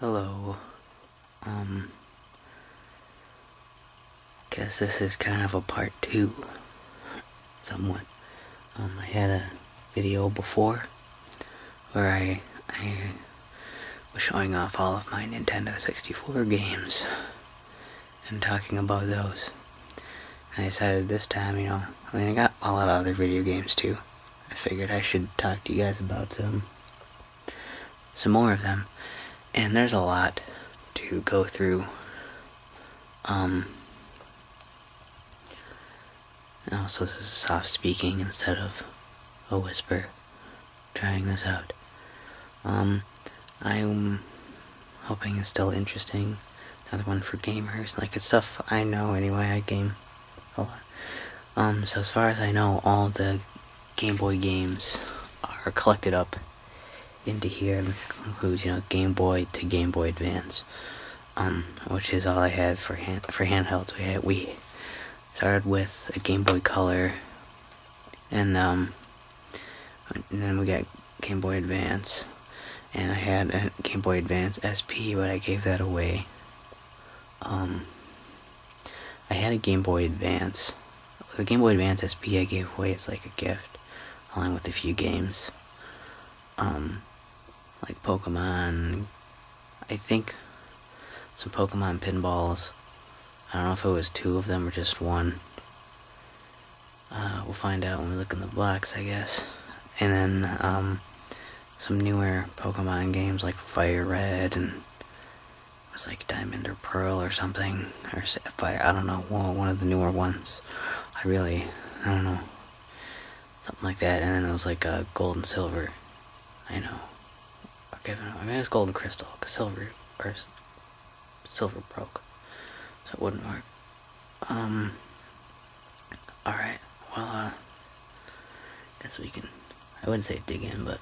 Hello. Guess this is kind of a part 2, somewhat. I had a video before where I was showing off all of my Nintendo 64 games and talking about those. And I decided this time, I got a lot of other video games too. I figured I should talk to you guys about some more of them. And there's a lot to go through. Also, this is soft speaking instead of a whisper. Trying this out. I'm hoping it's still interesting. Another one for gamers. Like, it's stuff I know anyway. I game a lot. So as far as I know, all the Game Boy games are collected up into here. And this includes, Game Boy to Game Boy Advance. Which is all I had for handhelds. We started with a Game Boy Color, and then we got Game Boy Advance, and I had a Game Boy Advance SP, but I gave that away. I had a Game Boy Advance. The Game Boy Advance SP I gave away as like a gift, along with a few games, like Pokemon. I think some Pokemon pinballs. I don't know if it was 2 of them or just 1. We'll find out when we look in the box, I guess. And then some newer Pokemon games like Fire Red, and it was like Diamond or Pearl or something, or Sapphire. I don't know, one of the newer ones. I don't know, something like that. And then it was like Gold and Silver. I know. Okay, I mean it was Gold and Crystal, cause Silver broke, so it wouldn't work. Alright, well, guess we can, I wouldn't say dig in, but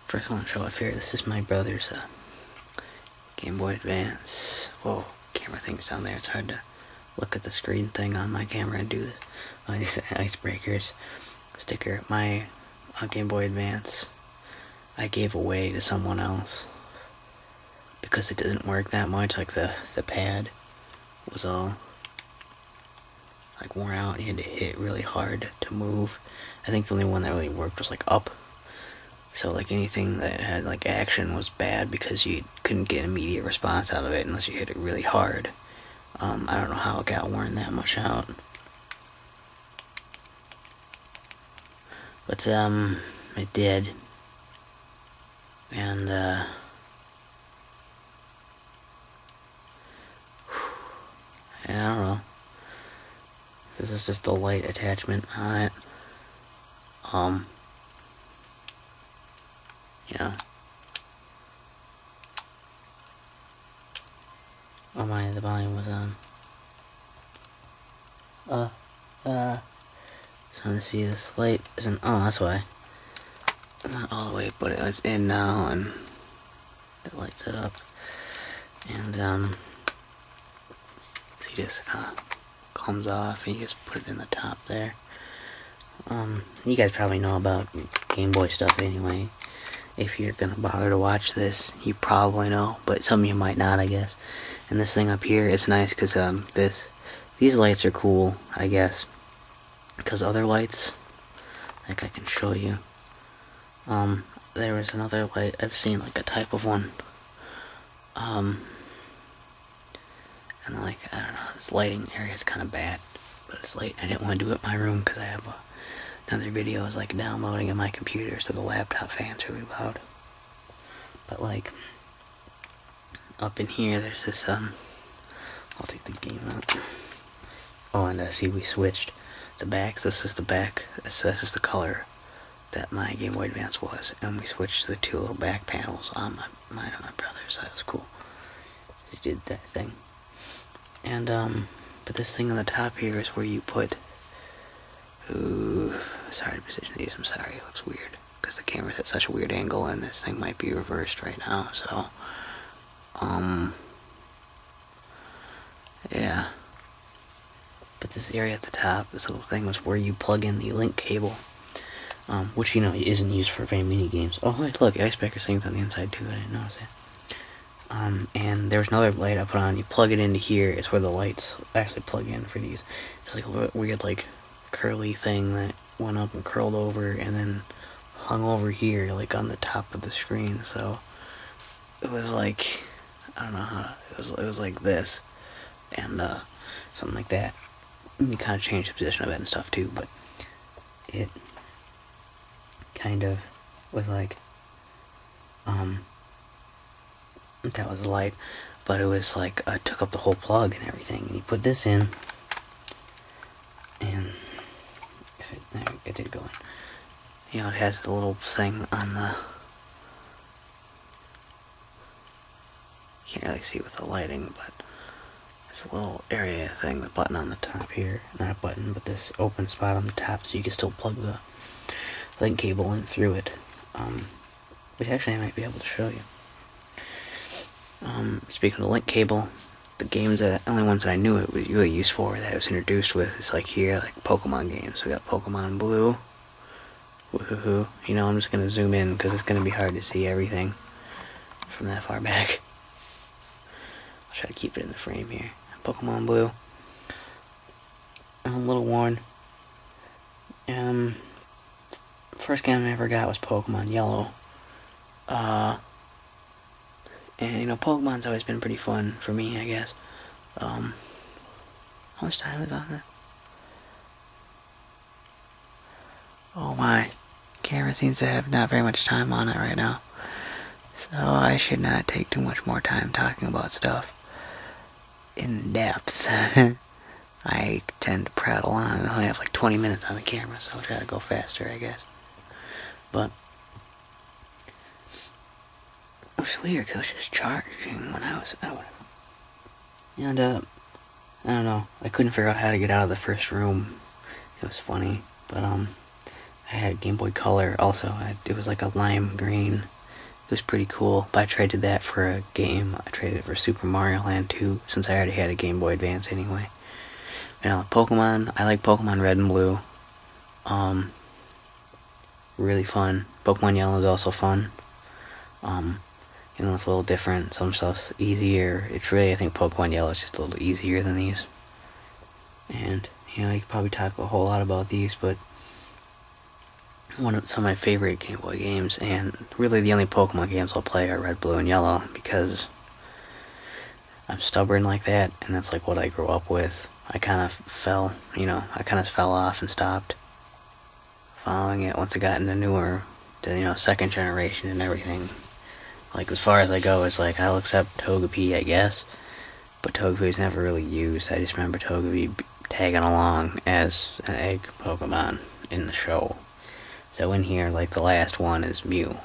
first I want to show off here. This is my brother's Game Boy Advance. Whoa, camera thing's down there. It's hard to look at the screen thing on my camera and do this. These icebreakers sticker. My Game Boy Advance I gave away to someone else because it didn't work that much. Like the pad was all like worn out. You had to hit really hard to move. I think the only one that really worked was like up. So like anything that had like action was bad because you couldn't get immediate response out of it unless you hit it really hard. I don't know how it got worn that much out. But it did. And I don't know. This is just a light attachment on it. Oh my, the volume was on. So to see this light isn't, oh, that's why. Not all the way, but it's in now, and it lights it up. And, so you just kind of comes off, and you just put it in the top there. You guys probably know about Game Boy stuff anyway. If you're gonna bother to watch this, you probably know, but some of you might not, I guess. And this thing up here, it's nice because these lights are cool, I guess, because other lights, like I can show you. There was another light I've seen, like a type of one. And like, I don't know, this lighting area is kind of bad, but it's late. I didn't want to do it in my room because I have another video is like downloading in my computer, so the laptop fan's really loud. But like, up in here, there's this, I'll take the game out. Oh, and see, we switched the backs. This is the back. This is the color that my Game Boy Advance was, and we switched the 2 little back panels on mine and my brother's. That was cool. They did that thing. And but this thing on the top here is where you put. Ooh, sorry to position these. I'm sorry, it looks weird because the camera's at such a weird angle, and this thing might be reversed right now. So, yeah. But this area at the top, this little thing, was where you plug in the link cable, which isn't used for very many games. Oh, look, the icebreaker thing's on the inside too. I didn't notice that. And there was another light I put on. You plug it into here. It's where the lights actually plug in for these. It's like a weird, like, curly thing that went up and curled over and then hung over here, like, on the top of the screen. So it was like, I don't know how, it was like this, and something like that. And you kind of change the position of it and stuff too, but it kind of was like, that was a light, but it was like, took up the whole plug and everything, and you put this in, and if it did go in, you know, it has the little thing on the, you can't really see with the lighting, but it's a little area thing, the button on the top here, not a button, but this open spot on the top, so you can still plug the link cable in through it, which actually I might be able to show you. Speaking of the link cable, the games that, only ones that I knew it was really used for, that it was introduced with, is like here, like Pokemon games. We got Pokemon Blue, woohoo, you know, I'm just going to zoom in, because it's going to be hard to see everything from that far back. I'll try to keep it in the frame here. Pokemon Blue, Little Warren, first game I ever got was Pokemon Yellow, and, you know, Pokemon's always been pretty fun for me, I guess. How much time is on this? Oh my. Camera seems to have not very much time on it right now. So I should not take too much more time talking about stuff in depth. I tend to prattle on, and I only have like 20 minutes on the camera, so I'll try to go faster, I guess. But it was weird, because I was just charging when I was out. And, I don't know, I couldn't figure out how to get out of the first room. It was funny, but, I had Game Boy Color also. It was like a lime green. It was pretty cool, but I traded that for a game. I traded it for Super Mario Land 2, since I already had a Game Boy Advance anyway. And Pokemon, I like Pokemon Red and Blue. Really fun. Pokemon Yellow is also fun. You know, it's a little different. Some stuff's easier. It's really, I think Pokemon Yellow is just a little easier than these. And, you know, you could probably talk a whole lot about these, but some of my favorite Game Boy games, and really the only Pokemon games I'll play are Red, Blue, and Yellow, because I'm stubborn like that, and that's like what I grew up with. I kind of fell off and stopped following it once I got into newer, you know, second generation and everything. Like, as far as I go, it's like, I'll accept Togepi, I guess, but Togepi's never really used. I just remember Togepi tagging along as an egg Pokemon in the show. So in here, like, the last one is Mew.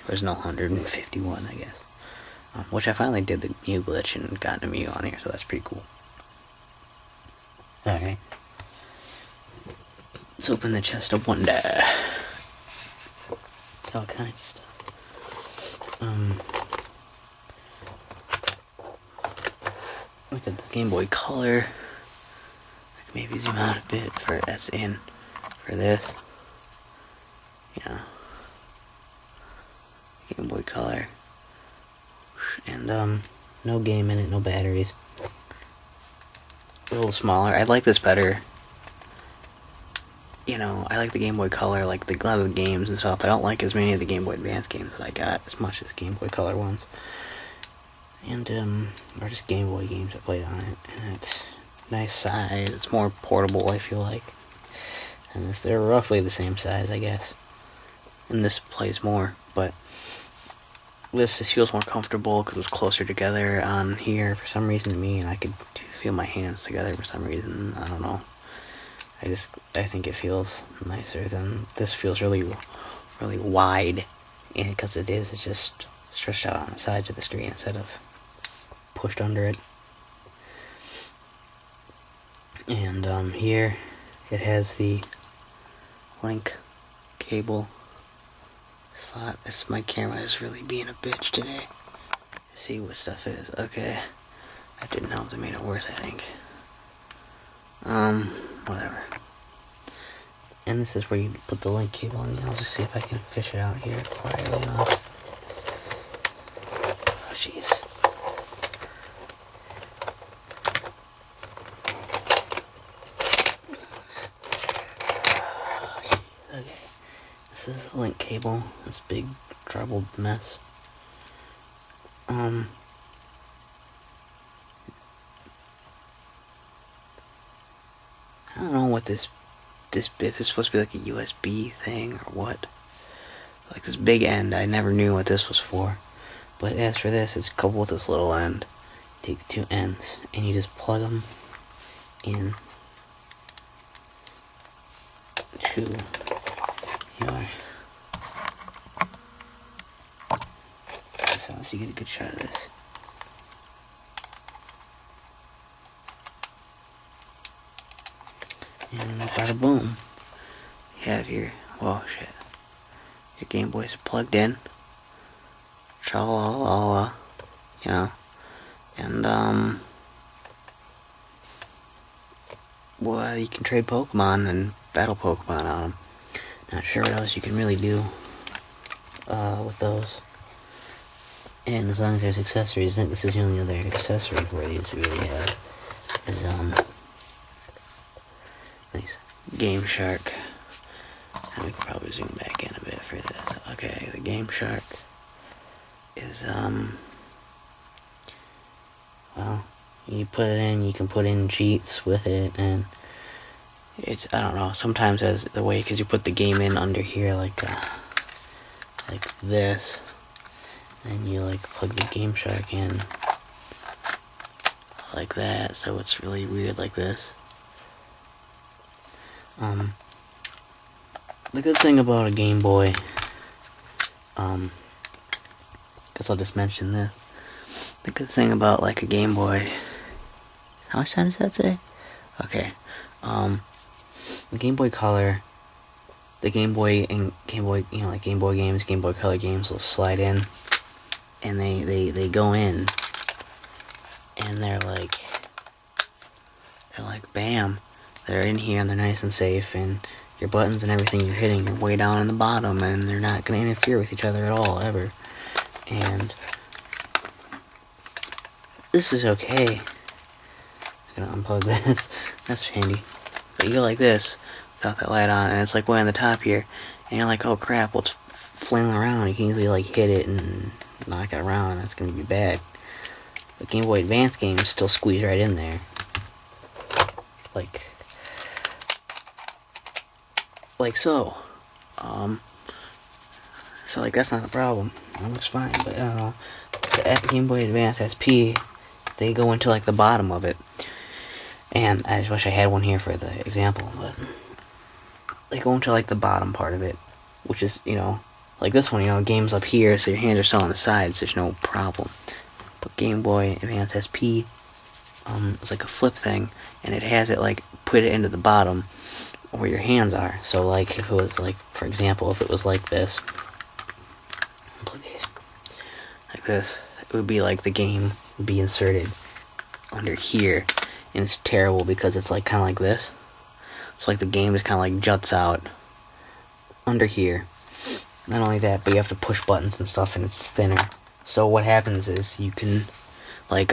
There's no 151, I guess. Which I finally did the Mew glitch and got a Mew on here, so that's pretty cool. Alright. Let's open the chest of wonder. It's all kinds of stuff. Look at the Game Boy Color. I can maybe zoom out a bit for that's in for this. Yeah. Game Boy Color. And no game in it, no batteries. A little smaller. I like this better. You know, I like the Game Boy Color, like a lot of the games and stuff. I don't like as many of the Game Boy Advance games that I got as much as Game Boy Color ones. And, or just Game Boy games I played on it. And it's nice size. It's more portable, I feel like. And they're roughly the same size, I guess. And this plays more, but this feels more comfortable because it's closer together on here for some reason to me, and I could feel my hands together for some reason. I don't know. I think it feels nicer than this. Feels really wide, and because it's just stretched out on the sides of the screen instead of pushed under it. And here it has the link cable spot. My camera is really being a bitch today. See what stuff is. Okay, that didn't help to make it worse, I think. Whatever. And this is where you put the link cable in. I'll just see if I can fish it out here quietly enough. Oh, jeez. Okay, this is a link cable, this big troubled mess. I don't know what this bit is supposed to be, like a USB thing or what. Like this big end, I never knew what this was for. But as for this, it's coupled with this little end. Take the two ends and you just plug them in to your. So you get a good shot of this. And bada boom, you have your, whoa shit, your Game Boys are plugged in, tra-la-la-la, you know, and well, you can trade Pokemon and battle Pokemon on them. Not sure what else you can really do with those. And as long as there's accessories, I think this is the only other accessory for these really have, is nice Game Shark. And we can probably zoom back in a bit for this. Okay, the Game Shark is well, you put it in, you can put in cheats with it, and it's, I don't know, sometimes as the way, because you put the game in under here like this, and you like plug the Game Shark in like that, so it's really weird like this. The good thing about a Game Boy, guess I'll just mention this. The good thing about like a Game Boy, how much time does that say? Okay, the Game Boy Color, the Game Boy and Game Boy, you know, like Game Boy games, Game Boy Color games will slide in, and they go in, and they're like bam, they're in here and they're nice and safe, and your buttons and everything you're hitting are way down in the bottom, and they're not going to interfere with each other at all, ever. And this is okay. I'm gonna unplug this. That's handy. But you go like this without that light on, and it's like way on the top here, and you're like, oh crap, well, it's flailing around. You can easily like hit it and knock it around. That's gonna be bad. But Game Boy Advance games still squeeze right in there, like so. So like that's not a problem. It looks fine, but I don't know. The Game Boy Advance SP, they go into like the bottom of it, and I just wish I had one here for the example, but they go into like the bottom part of it, which is, you know, like this one, you know, game's up here, so your hands are still on the sides, there's no problem. But Game Boy Advance SP, it's like a flip thing, and it has it like put it into the bottom where your hands are. So like if it was like, for example, if it was like this, like this, it would be like the game would be inserted under here, and it's terrible because it's like kind of like this. So like the game just kind of like juts out under here. Not only that, but you have to push buttons and stuff, and it's thinner. So what happens is you can like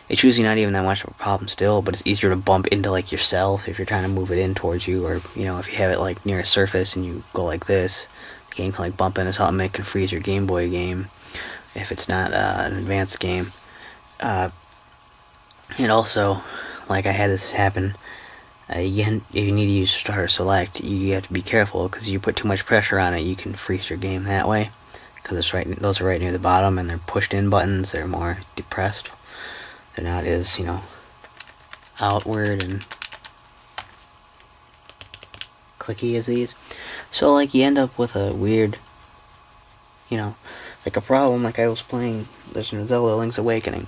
it's usually not even that much of a problem still, but it's easier to bump into like yourself if you're trying to move it in towards you, or you know, if you have it like near a surface and you go like this, the game can like bump into something, and it can freeze your Game Boy game if it's not an advanced game. And also, like I had this happen, if you need to use start or select, you have to be careful, because you put too much pressure on it, you can freeze your game that way, because it's right, those are right near the bottom, and they're pushed in buttons, they're more depressed, they're not as, you know, outward and clicky as these. So like you end up with a weird, you know, like a problem. Like I was playing Legend of Zelda Link's Awakening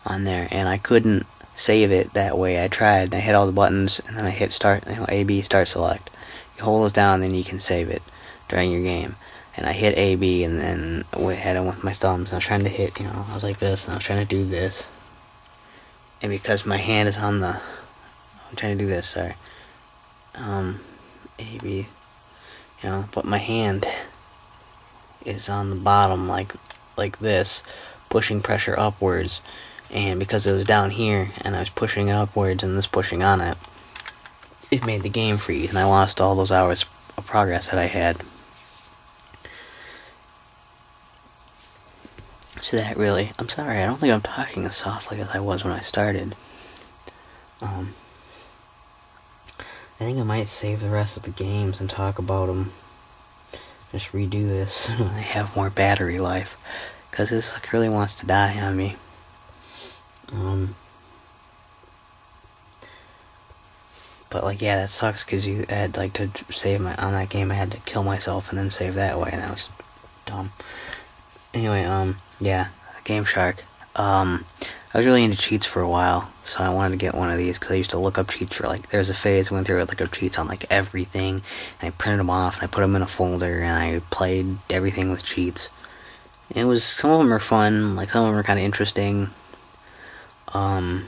on there, and I couldn't save it that way. I tried, I hit all the buttons, and then I hit start, you know, A, B, start, select. You hold those down, then you can save it during your game. And I hit A, B, and then had it with my thumbs, and I was trying to hit, you know, I was like this, and I was trying to do this. And because my hand is on the, I'm trying to do this, sorry. A, B, you know, but my hand is on the bottom like this, pushing pressure upwards, and because it was down here and I was pushing it upwards and this pushing on it, it made the game freeze, and I lost all those hours of progress that I had. So that really, I'm sorry, I don't think I'm talking as softly as I was when I started. I think I might save the rest of the games and talk about them. Just redo this when I have more battery life, because this like really wants to die on me. But like, yeah, that sucks, because you had like to save on that game. I had to kill myself and then save that way, and that was dumb. Anyway, yeah, Game Shark. I was really into cheats for a while, so I wanted to get one of these, because I used to look up cheats for, like, there's a phase I went through, look up cheats on, like, everything, and I printed them off, and I put them in a folder, and I played everything with cheats. And it was, some of them are fun, like, some of them are kind of interesting, but,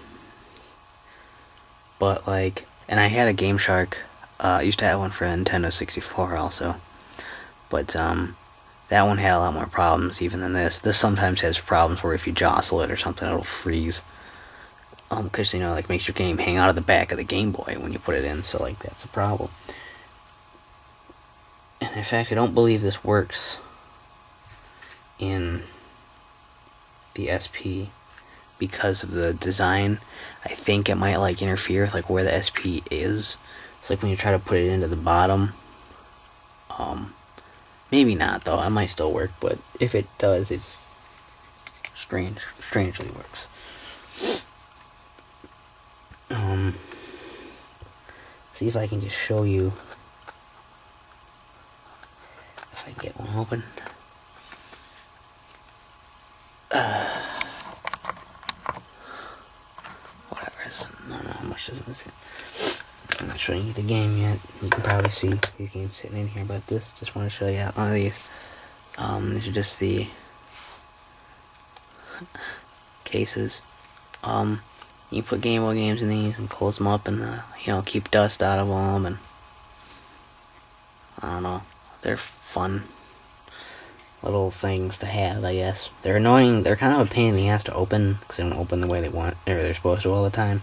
like, and I had a Game Shark, I used to have one for Nintendo 64 also, but, that one had a lot more problems even than this. This sometimes has problems where if you jostle it or something, it'll freeze. Because, you know, like, makes your game hang out of the back of the Game Boy when you put it in, so, like, that's the problem. And in fact, I don't believe this works in the SP because of the design. I think it might, like, interfere with, like, where the SP is. It's like when you try to put it into the bottom. Maybe not, though. It might still work, but if it does, it's strangely works. See if I can just show you if I can get one open. Whatever. I don't know how much does it miss it. I'm not showing you the game yet. You can probably see these games sitting in here, but this, just want to show you one of these. These are just the cases. You put Gameboy games in these and close them up and, you know, keep dust out of them, and I don't know. They're fun little things to have, I guess. They're annoying. They're kind of a pain in the ass to open, because they don't open the way they want, or they're supposed to all the time.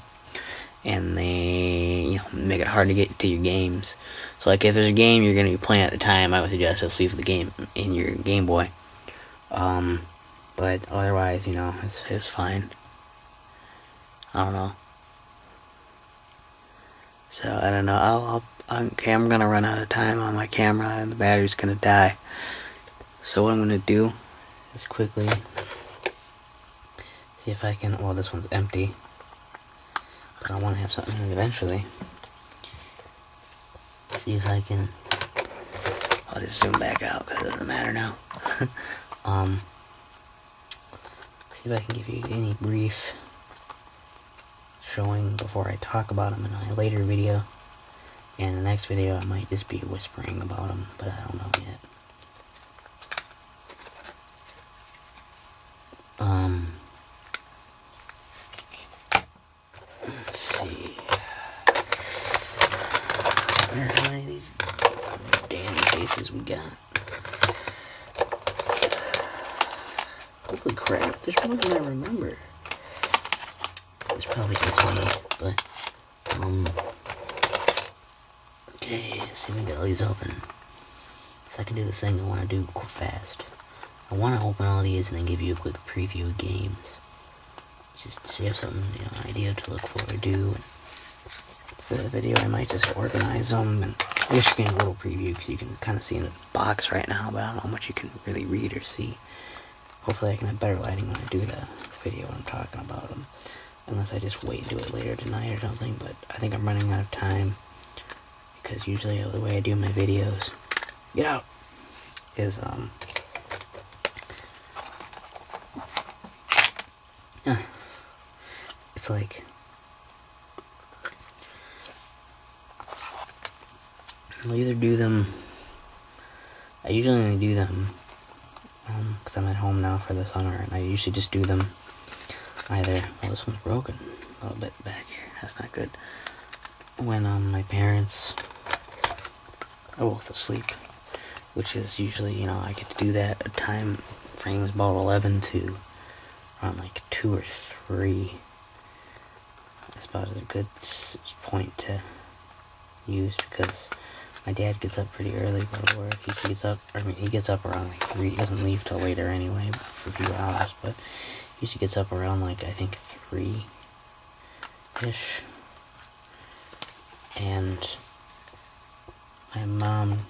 And they, you know, make it hard to get to your games. So, like, if there's a game you're going to be playing at the time, I would suggest just leave the game in your Game Boy. But otherwise, you know, it's fine. I don't know. So, I don't know. Okay, I'm going to run out of time on my camera, and the battery's going to die. So what I'm going to do is quickly see if I can, well, this one's empty, but I want to have something in it eventually. See if I can, I'll just zoom back out because it doesn't matter now. See if I can give you any brief showing before I talk about them in a later video. And the next video I might just be whispering about them, but I don't know yet. Let's see. I wonder how many of these damn cases we got. Holy crap, there's more than I remember. It's probably just me, but, okay, let's see if we can get all these open. So I can do the thing I want to do fast. I want to open all these and then give you a quick preview of games. Just to see if something, you know, idea to look for or do. And for the video, I might just organize them. And I guess you can get a little preview because you can kind of see in the box right now, but I don't know how much you can really read or see. Hopefully I can have better lighting when I do the video when I'm talking about them. Unless I just wait and do it later tonight or something, but I think I'm running out of time. Because usually the way I do my videos, get out, is, it's like, I'll either do them, I usually only do them, because I'm at home now for the summer, and I usually just do them either, well, this one's broken a little bit back here, that's not good, when, my parents are both asleep, which is usually, you know, I get to do that at time frames about 11 to around like 2 or 3. That's about a good point to use, because My dad gets up pretty early for work. He gets up around like 3. He doesn't leave till later anyway, for a few hours, but he usually gets up around like, I think 3-ish. And my mom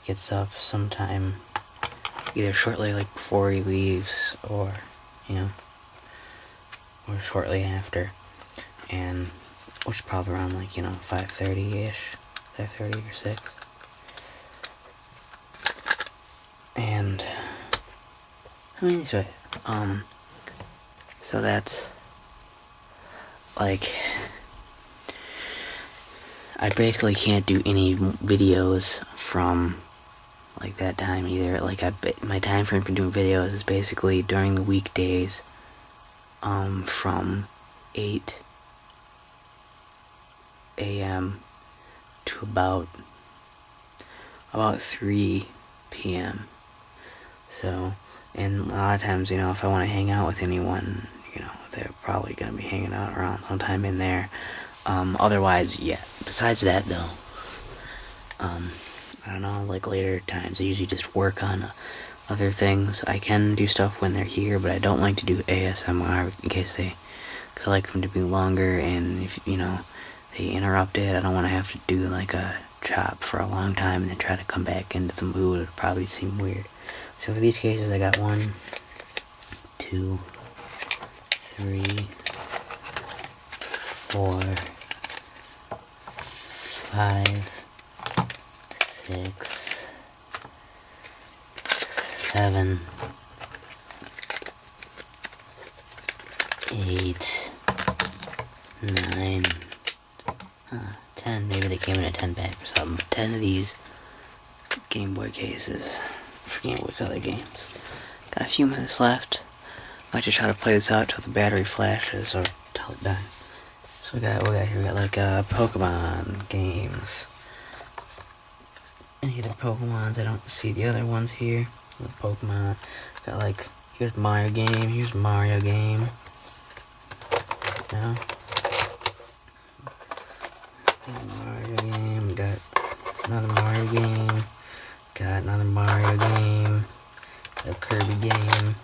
gets up sometime either shortly like before he leaves or, or shortly after. And which is probably around like, 5:30-ish, 5:30 or 6. And anyway, so that's like, I basically can't do any videos from like that time either. Like my time frame for doing videos is basically during the weekdays, from 8 a.m. to about 3 p.m. So, and a lot of times, if I want to hang out with anyone, they're probably going to be hanging out around sometime in there. Otherwise, yeah. Besides that, though, I don't know, like later times, I usually just work on other things. I can do stuff when they're here, but I don't like to do ASMR because I like them to be longer, and if, they interrupt it, I don't want to have to do like a chop for a long time and then try to come back into the mood. It would probably seem weird. So for these cases, I got 1, 2, 3, 4, 5, 6, 7, 8, 9, 10. Maybe they came in a 10-pack or something. 10 of these Game Boy cases for Game Boy Color games. Got a few minutes left. I like to try to play this out till the battery flashes or till it dies. So what we got here? We got like Pokemon games. Any other Pokemons? I don't see the other ones here. Pokemon. Got like, here's Mario game. Here's Mario game. No. Mario game. Got another Mario game. Got another Mario game. Got a Kirby game.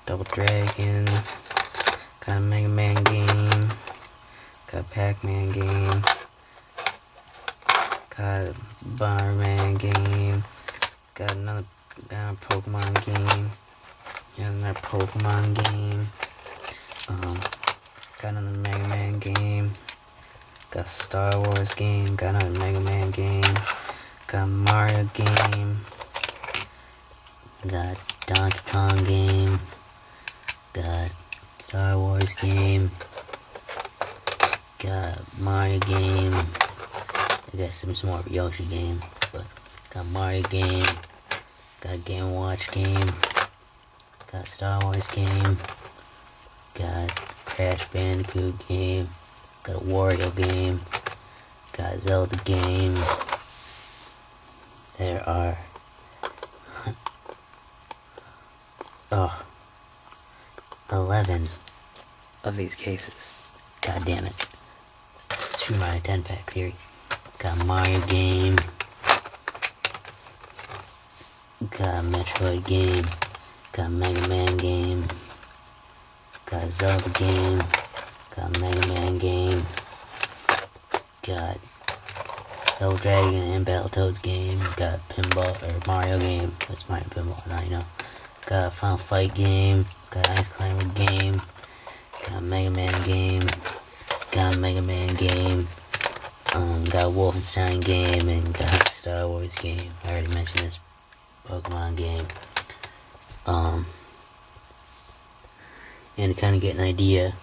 Double Dragon. Got a Mega Man game. Got a Pac-Man game. Got a Bomberman game. Got a Pokemon game. Got another Pokemon game. Got another Mega Man game. Got a Star Wars game. Got another Mega Man game. Got a Mario game. Got Donkey Kong game. Got Star Wars game. Got Mario game. I got some more Yoshi game, but got Mario game. Got Game & Watch game. Got Star Wars game. Got Crash Bandicoot game. Got a Wario game. Got Zelda game. There are 11 of these cases. God damn it. Screw my 10-pack theory. Got Mario game. Got Metroid game. Got Mega Man game. Got Zelda game. Got Mega Man game. Got Double Dragon and Battletoads game. Got Pinball or Mario game. That's Mario Pinball, now you know. Got Final Fight game. Got Ice Climber game. Got Mega Man game. Got Mega Man game. Got Wolfenstein game and got Star Wars game. I already mentioned this Pokemon game. And to kind of get an idea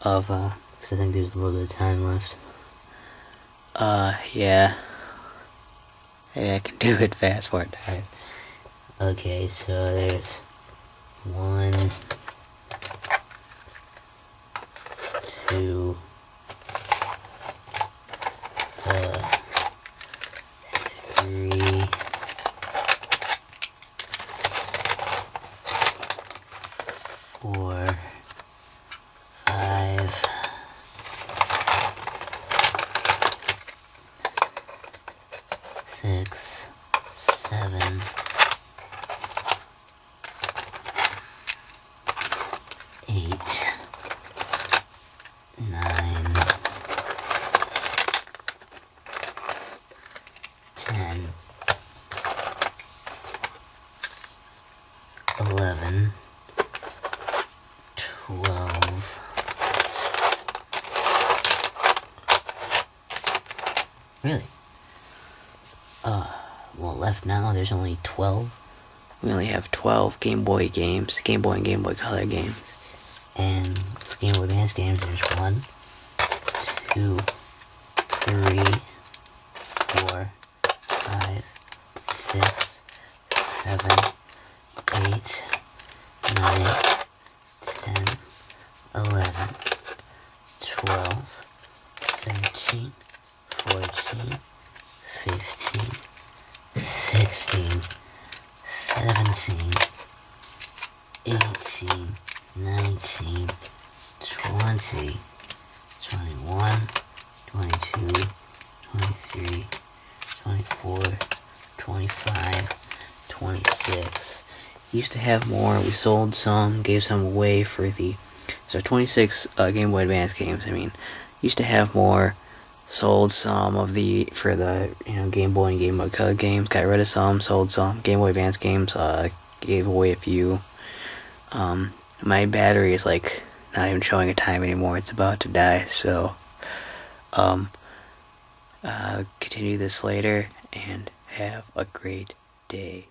of, because I think there's a little bit of time left. Yeah. Maybe I can do it fast before it dies. Okay, so there's 1, 2, 3, 4, 5, 6, 7, 8, 9, 10, 11, 12, really? Well, left now, there's only 12. We only have 12 Game Boy games, Game Boy and Game Boy Color games. And for Game Boy Advance games, there's 1, 2, 3, 4, 5, 6, 7, 8, 9, 10, 11, 12, 13, 14, 15, 16, 17, 18, 19, 20, 21, 22, 23, 24, 25, 26. Used to have more. We sold some, gave some away for the... So 26 Game Boy Advance games, I mean. Used to have more. Sold some of the... For the, Game Boy and Game Boy Color games. Got rid of some, sold some. Game Boy Advance games, gave away a few. My battery is, like, not even showing a time anymore. It's about to die, so... continue this later, and have a great day.